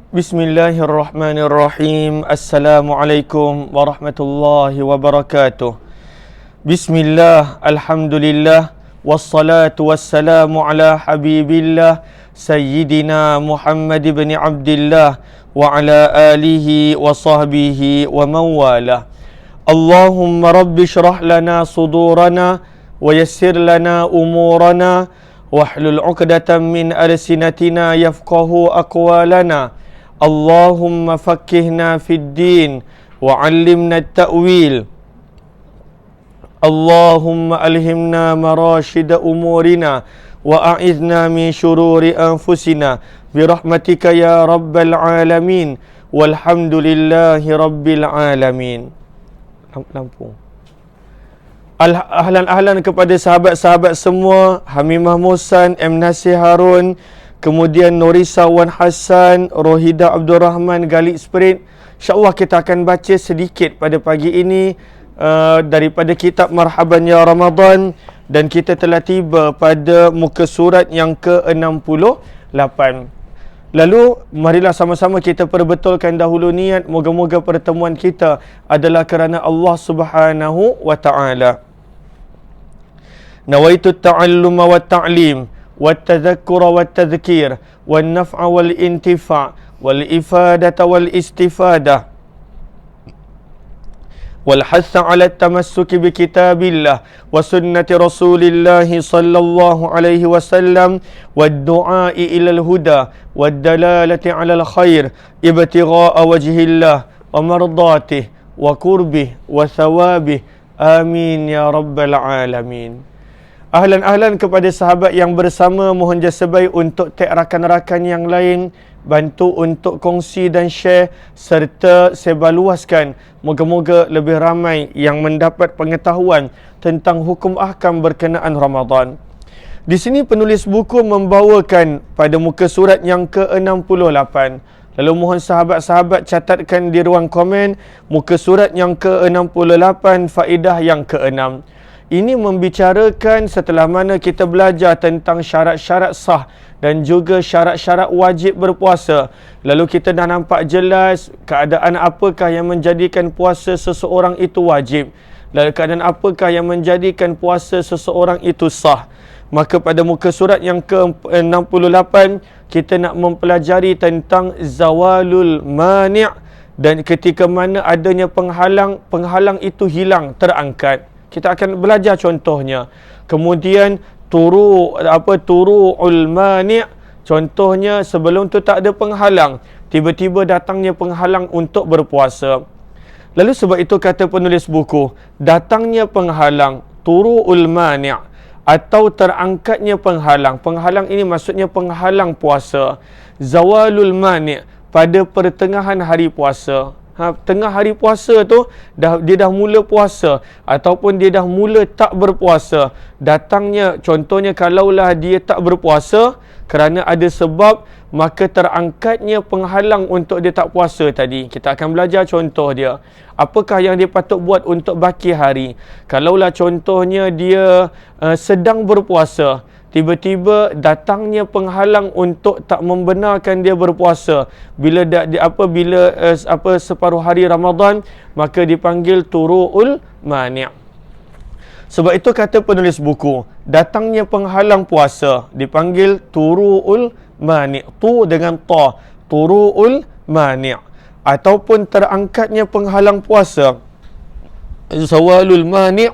Bismillahirrahmanirrahim. Assalamualaikum warahmatullahi wabarakatuh. Bismillah, alhamdulillah, wassalatu wassalamu ala habibillah Sayyidina Muhammad ibn Abdillah wa ala alihi wa sahbihi wa mawala. Allahumma rabbi syrah lana sudurana wa yassir lana umurana wahlul 'uqdatam min alsinatina yafqahu aqwalana. Allahumma fakkihna fid din wa 'allimna at-ta'wil. Allahumma alhimna marashida umurina wa a'idna min syururi anfusina birahmatika ya rabbal alamin walhamdulillahi rabbil alamin. Lampu. Ahlan kepada sahabat-sahabat semua, Hamimah Musan, M. Nasir Harun, kemudian Norisa Wan Hassan, Rohida Abdul Rahman, Galik Spirit. InsyaAllah kita akan baca sedikit pada pagi ini daripada kitab Marhaban Ya Ramadan, dan kita telah tiba pada muka surat yang ke-68. Lalu marilah sama-sama kita perbetulkan dahulu niat. Moga-moga pertemuan kita adalah kerana Allah Subhanahu wa ta'ala. Nawaitu at-ta'alluma wa at-ta'lim والتذكر والتذكير والنفع والانتفاع والإفادة والاستفادة والحث على التمسك بكتاب الله وسنة رسول الله صلى الله عليه وسلم والدعاء إلى الهدى والدلالة على الخير ابتغاء وجه الله ومرضاته وقربه وثوابه آمين يا رب العالمين. Ahlan kepada sahabat yang bersama, mohon jasa baik untuk tag rakan-rakan yang lain, bantu untuk kongsi dan share serta sebarluaskan. Moga-moga lebih ramai yang mendapat pengetahuan tentang hukum ahkam berkenaan Ramadan. Di sini penulis buku membawakan pada muka surat yang ke-68. Lalu mohon sahabat-sahabat catatkan di ruang komen muka surat yang ke-68, faedah yang ke-6. Ini membicarakan setelah mana kita belajar tentang syarat-syarat sah dan juga syarat-syarat wajib berpuasa. Lalu kita dah nampak jelas keadaan apakah yang menjadikan puasa seseorang itu wajib. Lalu keadaan apakah yang menjadikan puasa seseorang itu sah. Maka pada muka surat yang ke-68, kita nak mempelajari tentang zawalul mani', dan ketika mana adanya penghalang itu hilang, terangkat. Kita akan belajar contohnya. Kemudian turu'ul mani', contohnya sebelum tu tak ada penghalang, tiba-tiba datangnya penghalang untuk berpuasa. Lalu sebab itu kata penulis buku, datangnya penghalang, turu'ul mani' atau terangkatnya penghalang. Penghalang ini maksudnya penghalang puasa. Zawalul mani' pada pertengahan hari puasa. Tengah hari puasa tu dia dah mula puasa ataupun dia dah mula tak berpuasa. Datangnya, contohnya kalaulah dia tak berpuasa kerana ada sebab, maka terangkatnya penghalang untuk dia tak puasa tadi. Kita akan belajar contoh dia. Apakah yang dia patut buat untuk baki hari? Kalaulah contohnya dia sedang berpuasa, tiba-tiba datangnya penghalang untuk tak membenarkan dia berpuasa. Bila separuh hari Ramadan, maka dipanggil turu'ul mani'. Sebab itu kata penulis buku, datangnya penghalang puasa dipanggil turu'ul mani'. Tu dengan ta, turu'ul mani'. Ataupun terangkatnya penghalang puasa, zawalul mani'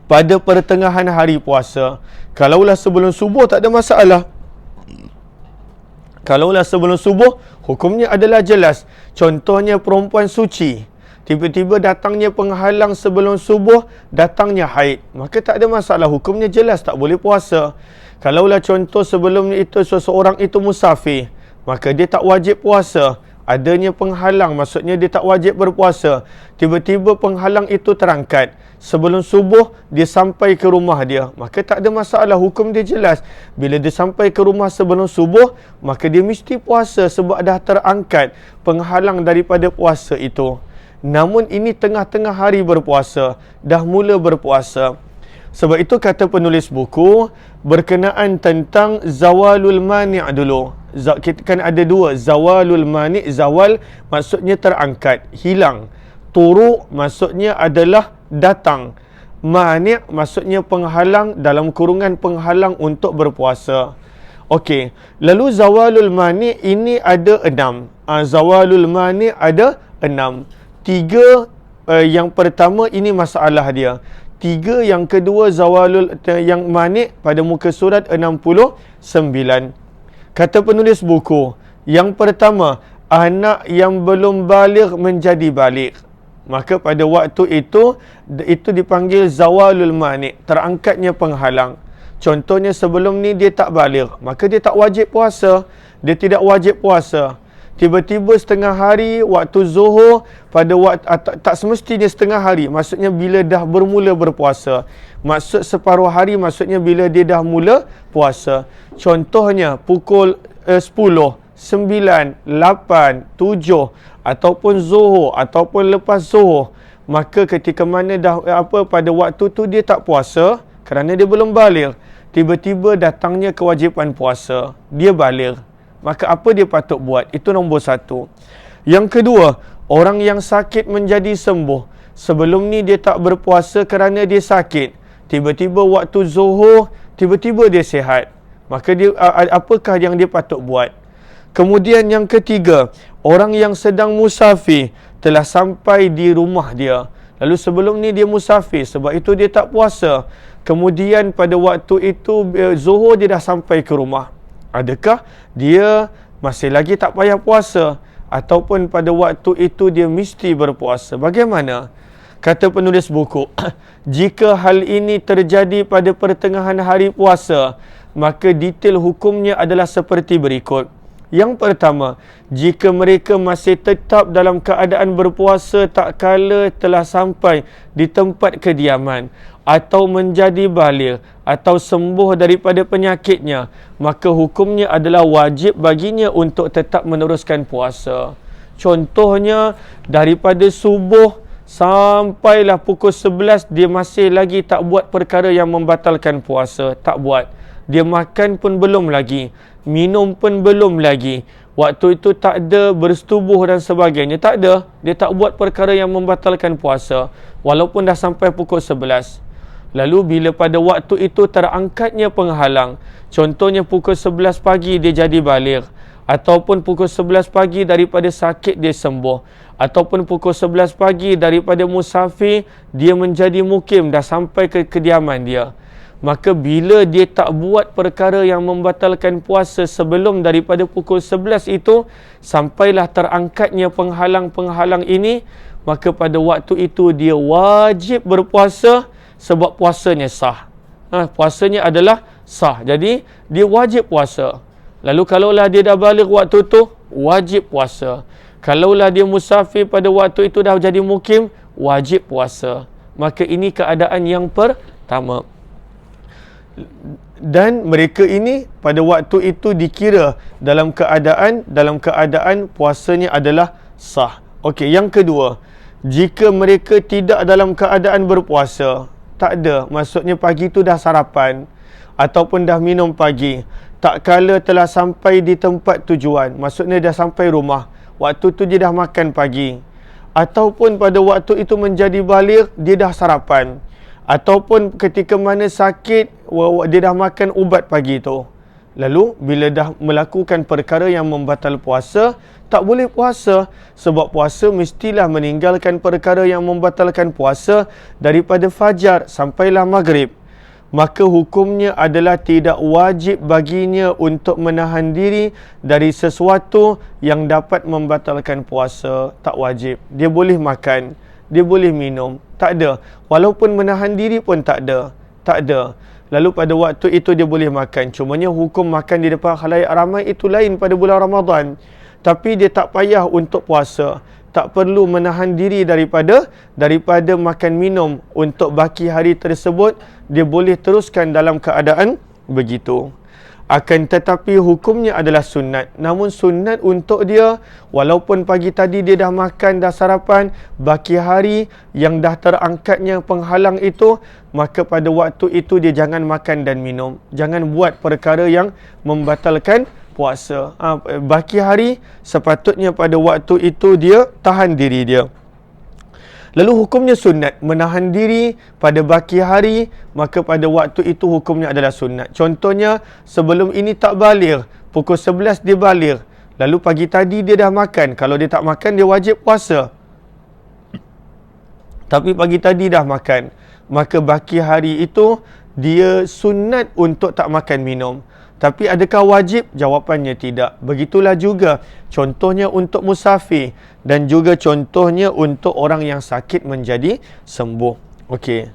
pada pertengahan hari puasa. Kalaulah sebelum subuh tak ada masalah. Kalaulah sebelum subuh, hukumnya adalah jelas. Contohnya perempuan suci, tiba-tiba datangnya penghalang sebelum subuh, datangnya haid, maka tak ada masalah, hukumnya jelas, tak boleh puasa. Kalaulah contoh sebelum itu seseorang itu musafir, maka dia tak wajib puasa. Adanya penghalang, maksudnya dia tak wajib berpuasa. Tiba-tiba penghalang itu terangkat sebelum subuh, dia sampai ke rumah dia, maka tak ada masalah, hukum dia jelas. Bila dia sampai ke rumah sebelum subuh, maka dia mesti puasa sebab dah terangkat penghalang daripada puasa itu. Namun ini tengah-tengah hari berpuasa, dah mula berpuasa. Sebab itu kata penulis buku berkenaan tentang zawalul mani' dulu. Kita kan ada dua, zawalul mani', zawal maksudnya terangkat, hilang. Turuk maksudnya adalah datang. Mani' maksudnya penghalang, dalam kurungan penghalang untuk berpuasa. Okey, lalu zawalul mani' ini ada 6. Zawalul mani' ada 6. 3 yang pertama ini masalah dia. 3 yang kedua zawalul yang mani' pada muka surat 69. Kata penulis buku, yang pertama, anak yang belum baligh menjadi baligh. Maka pada waktu itu dipanggil zawalul mani', terangkatnya penghalang. Contohnya sebelum ni dia tak baligh, maka dia tak wajib puasa. Dia tidak wajib puasa. Tiba-tiba setengah hari waktu zuhur, pada waktu tak semestinya setengah hari, maksudnya bila dah bermula berpuasa. Maksud separuh hari maksudnya bila dia dah mula puasa. Contohnya pukul 10, 9, 8, 7 ataupun zuhur ataupun lepas zuhur. Maka ketika mana dah pada waktu tu dia tak puasa kerana dia belum baligh. Tiba-tiba datangnya kewajipan puasa. Dia baligh. Maka apa dia patut buat? Itu nombor 1. Yang kedua, orang yang sakit menjadi sembuh. Sebelum ni dia tak berpuasa kerana dia sakit. Tiba-tiba waktu zuhur, tiba-tiba dia sihat. Maka dia apakah yang dia patut buat? Kemudian yang ketiga, orang yang sedang musafir telah sampai di rumah dia. Lalu sebelum ni dia musafir, sebab itu dia tak puasa. Kemudian pada waktu itu zuhur dia dah sampai ke rumah. Adakah dia masih lagi tak payah puasa? Ataupun pada waktu itu dia mesti berpuasa? Bagaimana? Kata penulis buku, jika hal ini terjadi pada pertengahan hari puasa, maka detail hukumnya adalah seperti berikut. Yang pertama, jika mereka masih tetap dalam keadaan berpuasa tak kala telah sampai di tempat kediaman atau menjadi baligh atau sembuh daripada penyakitnya, maka hukumnya adalah wajib baginya untuk tetap meneruskan puasa. Contohnya, daripada subuh sampailah pukul 11 dia masih lagi tak buat perkara yang membatalkan puasa, tak buat. Dia makan pun belum lagi, minum pun belum lagi. Waktu itu tak ada bersetubuh dan sebagainya, tak ada. Dia tak buat perkara yang membatalkan puasa walaupun dah sampai pukul 11. Lalu bila pada waktu itu terangkatnya penghalang, contohnya pukul 11 pagi dia jadi baligh, ataupun pukul 11 pagi daripada sakit dia sembuh, ataupun pukul 11 pagi daripada musafir dia menjadi mukim, dah sampai ke kediaman dia. Maka bila dia tak buat perkara yang membatalkan puasa sebelum daripada pukul 11 itu, sampailah terangkatnya penghalang-penghalang ini, maka pada waktu itu dia wajib berpuasa sebab puasanya sah. Puasanya adalah sah. Jadi dia wajib puasa. Lalu kalaulah dia dah baligh waktu tu, wajib puasa. Kalaulah dia musafir pada waktu itu dah jadi mukim, wajib puasa. Maka ini keadaan yang pertama. Dan mereka ini pada waktu itu dikira dalam keadaan puasanya adalah sah. Okey, yang kedua, jika mereka tidak dalam keadaan berpuasa, tak ada, maksudnya pagi tu dah sarapan ataupun dah minum pagi, tak kala telah sampai di tempat tujuan, maksudnya dah sampai rumah, waktu tu dia dah makan pagi, ataupun pada waktu itu menjadi baligh dia dah sarapan, ataupun ketika mana sakit dia dah makan ubat pagi tu. Lalu bila dah melakukan perkara yang membatal puasa, tak boleh puasa. Sebab puasa mestilah meninggalkan perkara yang membatalkan puasa daripada fajar sampailah maghrib. Maka hukumnya adalah tidak wajib baginya untuk menahan diri dari sesuatu yang dapat membatalkan puasa. Tak wajib. Dia boleh makan, dia boleh minum, tak ada. Walaupun menahan diri pun tak ada. Tak ada. Lalu pada waktu itu dia boleh makan. Cumanya hukum makan di depan khalayak ramai itu lain pada bulan Ramadan. Tapi dia tak payah untuk puasa. Tak perlu menahan diri daripada makan minum untuk baki hari tersebut. Dia boleh teruskan dalam keadaan begitu. Akan tetapi hukumnya adalah sunat. Namun sunat untuk dia, walaupun pagi tadi dia dah makan, dah sarapan, baki hari yang dah terangkatnya penghalang itu, maka pada waktu itu dia jangan makan dan minum. Jangan buat perkara yang membatalkan puasa. Baki hari sepatutnya pada waktu itu dia tahan diri dia. Lalu hukumnya sunat, menahan diri pada baki hari, maka pada waktu itu hukumnya adalah sunat. Contohnya, sebelum ini tak baligh, pukul 11 dia baligh, lalu pagi tadi dia dah makan. Kalau dia tak makan, dia wajib puasa. Tapi pagi tadi dah makan, maka baki hari itu dia sunat untuk tak makan minum. Tapi adakah wajib? Jawapannya tidak. Begitulah juga contohnya untuk musafir dan juga contohnya untuk orang yang sakit menjadi sembuh. Okey.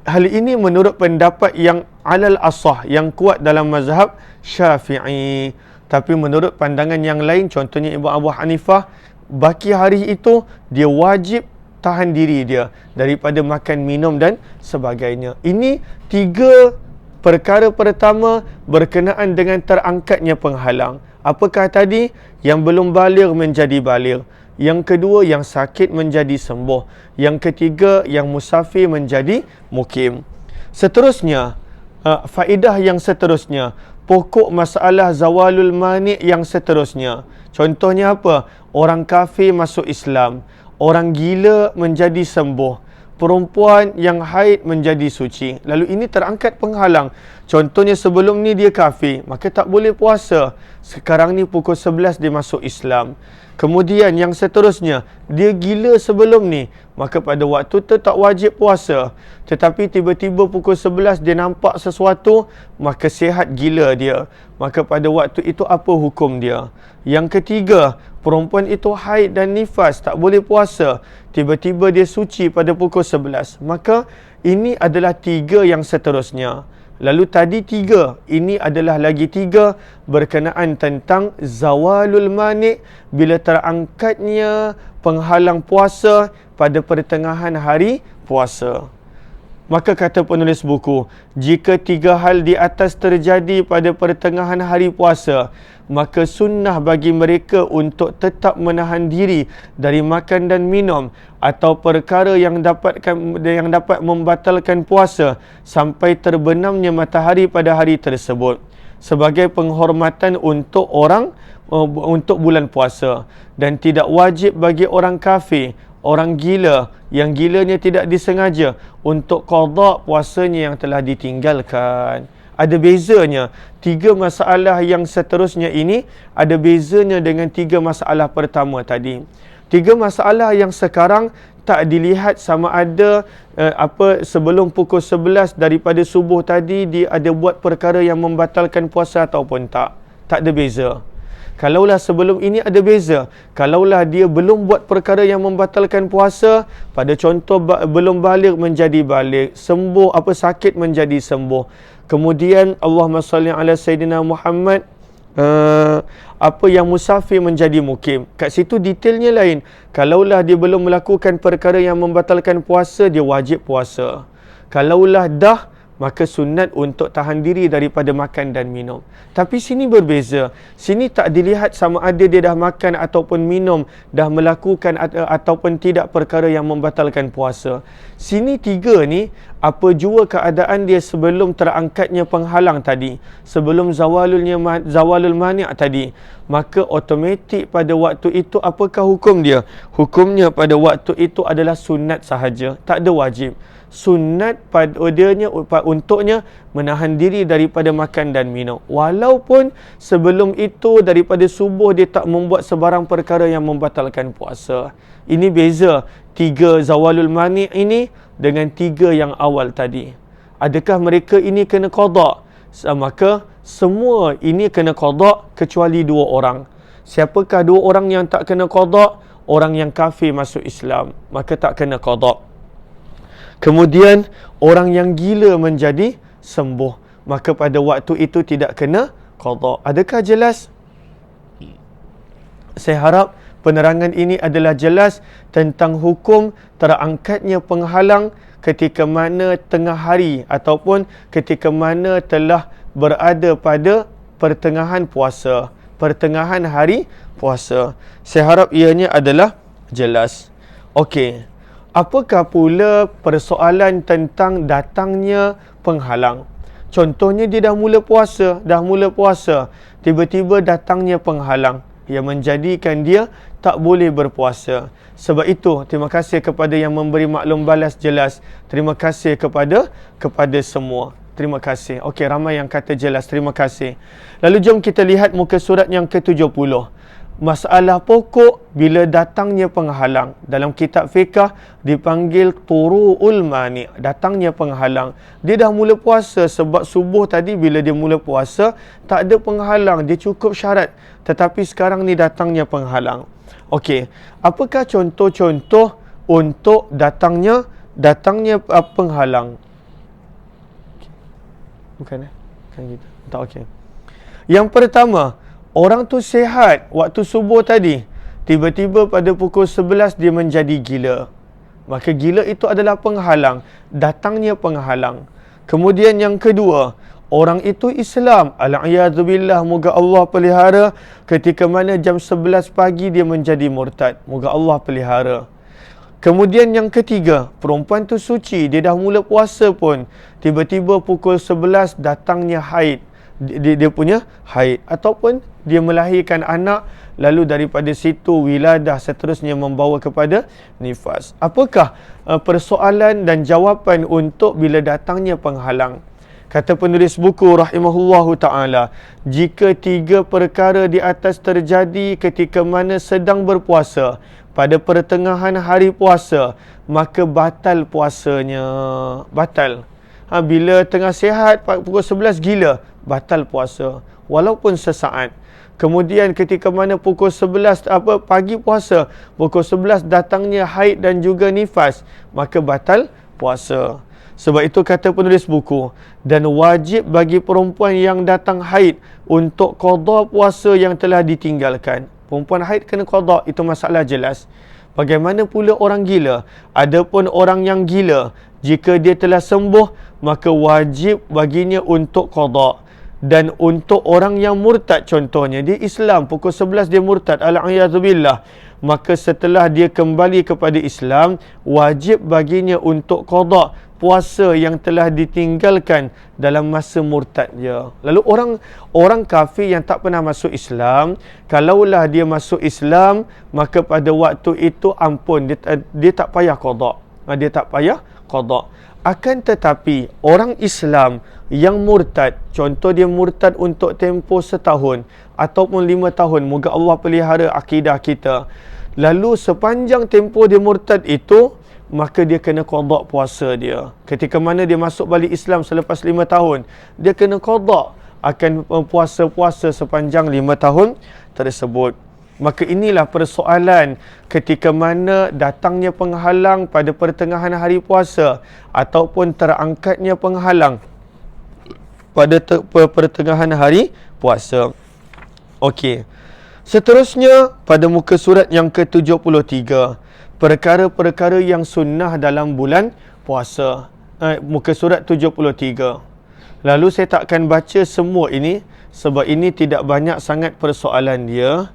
Hal ini menurut pendapat yang alal asah, yang kuat dalam mazhab Syafi'i. Tapi menurut pandangan yang lain, contohnya Imam Abu Hanifah, baki hari itu dia wajib tahan diri dia daripada makan, minum dan sebagainya. Ini 3 perkara pertama berkenaan dengan terangkatnya penghalang. Apakah tadi? Yang belum baligh menjadi baligh. Yang kedua, yang sakit menjadi sembuh. Yang ketiga, yang musafir menjadi mukim. Seterusnya, faedah yang seterusnya, pokok masalah zawalul mani' yang seterusnya. Contohnya apa? Orang kafir masuk Islam. Orang gila menjadi sembuh. Perempuan yang haid menjadi suci. Lalu ini terangkat penghalang. Contohnya sebelum ni dia kafir, maka tak boleh puasa. Sekarang ni pukul 11 dia masuk Islam. Kemudian yang seterusnya, dia gila sebelum ni, maka pada waktu tu tak wajib puasa. Tetapi tiba-tiba pukul 11 dia nampak sesuatu, maka sihat gila dia. Maka pada waktu itu apa hukum dia? Yang ketiga, perempuan itu haid dan nifas, tak boleh puasa. Tiba-tiba dia suci pada pukul 11. Maka ini adalah 3 yang seterusnya. Lalu tadi 3, ini adalah lagi 3 berkenaan tentang zawalul mani' bila terangkatnya penghalang puasa pada pertengahan hari puasa. Maka kata penulis buku, jika 3 hal di atas terjadi pada pertengahan hari puasa, maka sunnah bagi mereka untuk tetap menahan diri dari makan dan minum atau perkara yang dapat membatalkan puasa sampai terbenamnya matahari pada hari tersebut, sebagai penghormatan untuk untuk bulan puasa, dan tidak wajib bagi orang kafir, orang gila yang gilanya tidak disengaja untuk qada puasanya yang telah ditinggalkan. Ada bezanya. 3 masalah yang seterusnya ini ada bezanya dengan 3 masalah pertama tadi. 3 masalah yang sekarang tak dilihat sama ada sebelum pukul 11 daripada subuh tadi dia ada buat perkara yang membatalkan puasa ataupun tak. Tak ada beza. Kalaulah sebelum ini ada beza. Kalaulah dia belum buat perkara yang membatalkan puasa, pada contoh belum baligh menjadi baligh, sembuh sakit menjadi sembuh. Kemudian Allahumma salli ala Sayyidina Muhammad, yang musafir menjadi mukim. Kat situ detailnya lain. Kalaulah dia belum melakukan perkara yang membatalkan puasa, dia wajib puasa. Kalaulah dah, maka sunat untuk tahan diri daripada makan dan minum. Tapi sini berbeza. Sini tak dilihat sama ada dia dah makan ataupun minum, dah melakukan ataupun tidak perkara yang membatalkan puasa. Sini 3 ni, apa jua keadaan dia sebelum terangkatnya penghalang tadi, sebelum zawalul mani' tadi, maka automatik pada waktu itu apakah hukum dia? Hukumnya pada waktu itu adalah sunat sahaja, tak ada wajib. Sunat untuknya menahan diri daripada makan dan minum. Walaupun sebelum itu daripada subuh dia tak membuat sebarang perkara yang membatalkan puasa. Ini beza 3 zawalul mani' ini dengan 3 yang awal tadi. Adakah mereka ini kena qada? Maka semua ini kena qada kecuali 2 orang. Siapakah 2 orang yang tak kena qada? Orang yang kafir masuk Islam, maka tak kena qada. Kemudian orang yang gila menjadi sembuh, maka pada waktu itu tidak kena qada. Adakah jelas? Saya harap penerangan ini adalah jelas tentang hukum terangkatnya penghalang ketika mana tengah hari ataupun ketika mana telah berada pada pertengahan puasa, pertengahan hari puasa. Saya harap ianya adalah jelas. Okey. Apakah pula persoalan tentang datangnya penghalang? Contohnya dia dah mula puasa, tiba-tiba datangnya penghalang yang menjadikan dia tak boleh berpuasa. Sebab itu, terima kasih kepada yang memberi maklum balas jelas. Terima kasih kepada semua. Terima kasih. Okey, ramai yang kata jelas. Terima kasih. Lalu jom kita lihat muka surat yang ke-70. Masalah pokok bila datangnya penghalang. Dalam kitab fiqh dipanggil turu'ul mani'. Datangnya penghalang. Dia dah mula puasa sebab subuh tadi bila dia mula puasa tak ada penghalang. Dia cukup syarat. Tetapi sekarang ni datangnya penghalang. Okey, apakah contoh-contoh untuk datangnya penghalang? Bukan Bukan gitu. Tak okey. Yang pertama, orang tu sihat waktu subuh tadi. Tiba-tiba pada pukul 11 dia menjadi gila. Maka gila itu adalah penghalang. Datangnya penghalang. Kemudian yang kedua, orang itu Islam. Al-a'yadzubillah, moga Allah pelihara. Ketika mana jam 11 pagi dia menjadi murtad. Moga Allah pelihara. Kemudian yang ketiga, perempuan tu suci. Dia dah mula puasa pun. Tiba-tiba pukul 11 datangnya haid. Dia punya haid. Ataupun dia melahirkan anak, lalu daripada situ wiladah seterusnya membawa kepada nifas. Apakah persoalan dan jawapan untuk bila datangnya penghalang? Kata penulis buku rahimahullahu ta'ala, jika 3 perkara di atas terjadi ketika mana sedang berpuasa, pada pertengahan hari puasa, maka batal puasanya. Batal. Bila tengah sihat, pukul 11 gila, batal puasa. Walaupun sesaat. Kemudian ketika mana pukul 11 pagi puasa, pukul 11 datangnya haid dan juga nifas, maka batal puasa. Sebab itu kata penulis buku, dan wajib bagi perempuan yang datang haid untuk qada puasa yang telah ditinggalkan. Perempuan haid kena qada, itu masalah jelas. Bagaimana pula orang gila? Adapun orang yang gila, jika dia telah sembuh, maka wajib baginya untuk qada. Dan untuk orang yang murtad, contohnya dia Islam, pukul 11 dia murtad, al-a'yadzubillah, maka setelah dia kembali kepada Islam, wajib baginya untuk qada puasa yang telah ditinggalkan dalam masa murtad dia. Lalu orang kafir yang tak pernah masuk Islam, kalaulah dia masuk Islam, maka pada waktu itu ampun, dia tak payah qada. Dia tak payah qada. Akan tetapi orang Islam yang murtad, contoh dia murtad untuk tempoh setahun ataupun 5 tahun, moga Allah pelihara akidah kita. Lalu sepanjang tempoh dia murtad itu, maka dia kena qada puasa dia. Ketika mana dia masuk balik Islam selepas 5 tahun, dia kena qada akan puasa-puasa sepanjang 5 tahun tersebut. Maka inilah persoalan ketika mana datangnya penghalang pada pertengahan hari puasa ataupun terangkatnya penghalang pada pertengahan hari puasa. Okey. Seterusnya pada muka surat yang ke-73, perkara-perkara yang sunnah dalam bulan puasa. Muka surat 73. Lalu saya tak akan baca semua ini sebab ini tidak banyak sangat persoalan dia.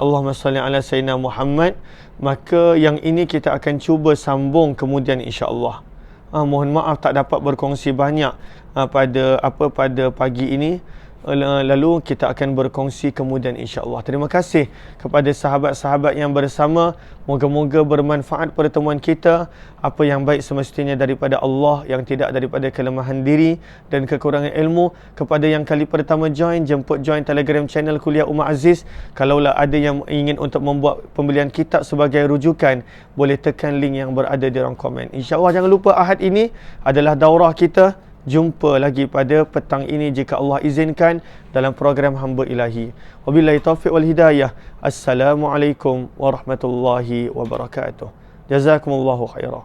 Allahumma salli ala sayyidina Muhammad. Maka yang ini kita akan cuba sambung kemudian insya-Allah. Mohon maaf tak dapat berkongsi banyak pada pagi ini. Lalu kita akan berkongsi kemudian insya-Allah. Terima kasih kepada sahabat-sahabat yang bersama. Moga-moga bermanfaat pertemuan kita. Apa yang baik semestinya daripada Allah, yang tidak daripada kelemahan diri dan kekurangan ilmu. Kepada yang kali pertama jemput join Telegram channel Kuliah Umar Aziz. Kalaulah ada yang ingin untuk membuat pembelian kitab sebagai rujukan, boleh tekan link yang berada di ruang komen. InsyaAllah jangan lupa Ahad ini adalah daurah kita. Jumpa lagi pada petang ini jika Allah izinkan dalam program Hamba Ilahi. Wabillahi taufiq wal hidayah. Assalamualaikum warahmatullahi wabarakatuh. Jazakumullahu khairan.